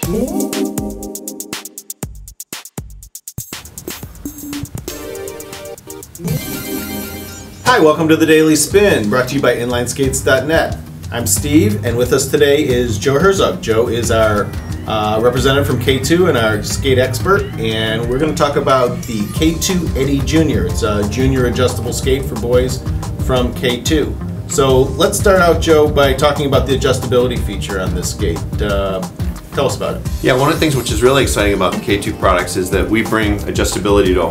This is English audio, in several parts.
Hi, welcome to the Daily Spin, brought to you by InlineSkates.net. I'm Steve, and with us today is Joe Herzog. Joe is our representative from K2 and our skate expert, and we're going to talk about the K2 Eddie Jr. It's a junior adjustable skate for boys from K2. So let's start out, Joe, by talking about the adjustability feature on this skate. Tell us about it. Yeah, one of the things which is really exciting about the K2 products is that we bring adjustability to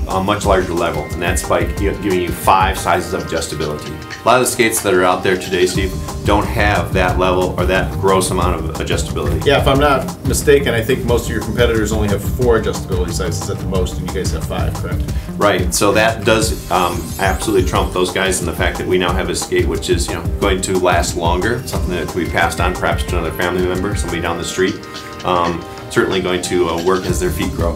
a much larger level, and that's by giving you 5 sizes of adjustability. A lot of the skates that are out there today, Steve, don't have that level or that gross amount of adjustability. Yeah, if I'm not mistaken, I think most of your competitors only have 4 adjustability sizes at the most, and you guys have 5, correct? Right, so that does absolutely trump those guys in the fact that we now have a skate which is going to last longer, something that can be passed on perhaps to another family member, somebody down the street, certainly going to work as their feet grow.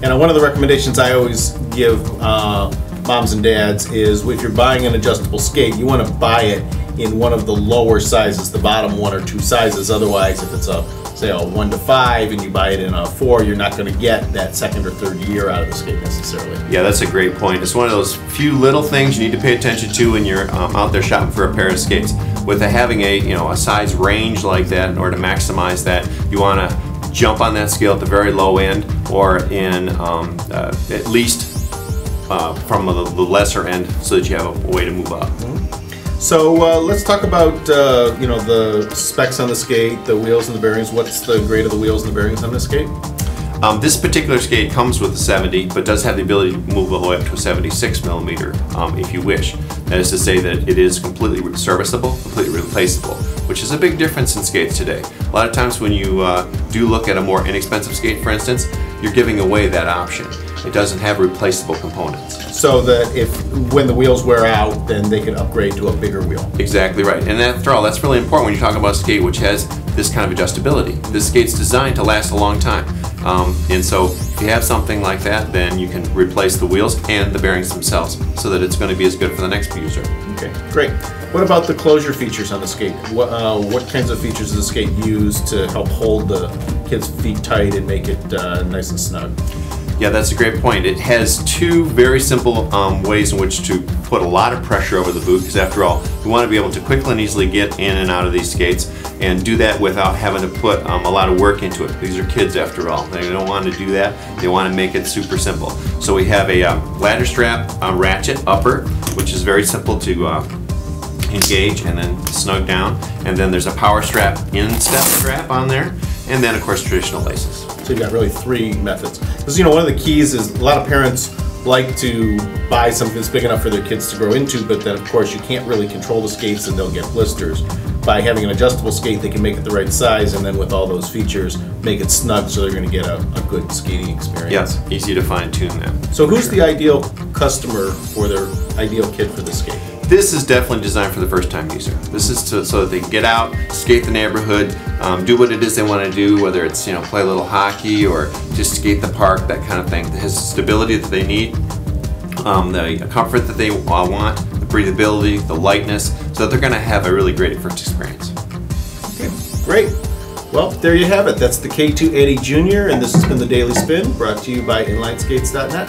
And one of the recommendations I always give moms and dads is if you're buying an adjustable skate, you want to buy it in one of the lower sizes, the bottom 1 or 2 sizes. Otherwise, if it's say a 1 to 5 and you buy it in a 4, you're not going to get that second or third year out of the skate necessarily. Yeah, that's a great point. It's one of those few little things you need to pay attention to when you're out there shopping for a pair of skates. With having a size range like that, in order to maximize that, you want to jump on that scale at the very low end, or in at least from the lesser end, so that you have a way to move up. So let's talk about the specs on the skate, the wheels and the bearings. What's the grade of the wheels and the bearings on this skate? This particular skate comes with a 70, but does have the ability to move all the way up to a 76 millimeter if you wish. That is to say that it is completely serviceable, completely replaceable, which is a big difference in skates today. A lot of times when you do look at a more inexpensive skate, for instance, you're giving away that option. It doesn't have replaceable components. So that when the wheels wear out, then they can upgrade to a bigger wheel. Exactly right. And after all, that's really important when you're talking about a skate which has this kind of adjustability. This skate's designed to last a long time. And so if you have something like that, then you can replace the wheels and the bearings themselves so that it's going to be as good for the next user. Okay, great. What about the closure features on the skate? What kinds of features does the skate use to help hold the kids' feet tight and make it nice and snug? Yeah, that's a great point. It has 2 very simple ways in which to put a lot of pressure over the boot, because after all, we want to be able to quickly and easily get in and out of these skates and do that without having to put a lot of work into it. These are kids after all. They don't want to do that. They want to make it super simple. So we have a ladder strap ratchet upper, which is very simple to engage and then snug down. And then there's a power strap instep strap on there. And then of course traditional laces. So you've got really 3 methods. Because one of the keys is a lot of parents like to buy something that's big enough for their kids to grow into, but then of course you can't really control the skates and they'll get blisters. By having an adjustable skate, they can make it the right size, and then with all those features, make it snug so they're going to get a good skating experience. Yes, easy to fine tune that. So who's the ideal customer for their ideal kid for the skate? This is definitely designed for the first-time user. This is so that they can get out, skate the neighborhood, do what it is they want to do, whether it's play a little hockey or just skate the park, that kind of thing. It has the stability that they need, the comfort that they want, the breathability, the lightness, so that they're going to have a really great first experience. Okay, great. Well, there you have it. That's the K2 Eddie Jr., and this has been the Daily Spin, brought to you by InlineSkates.net.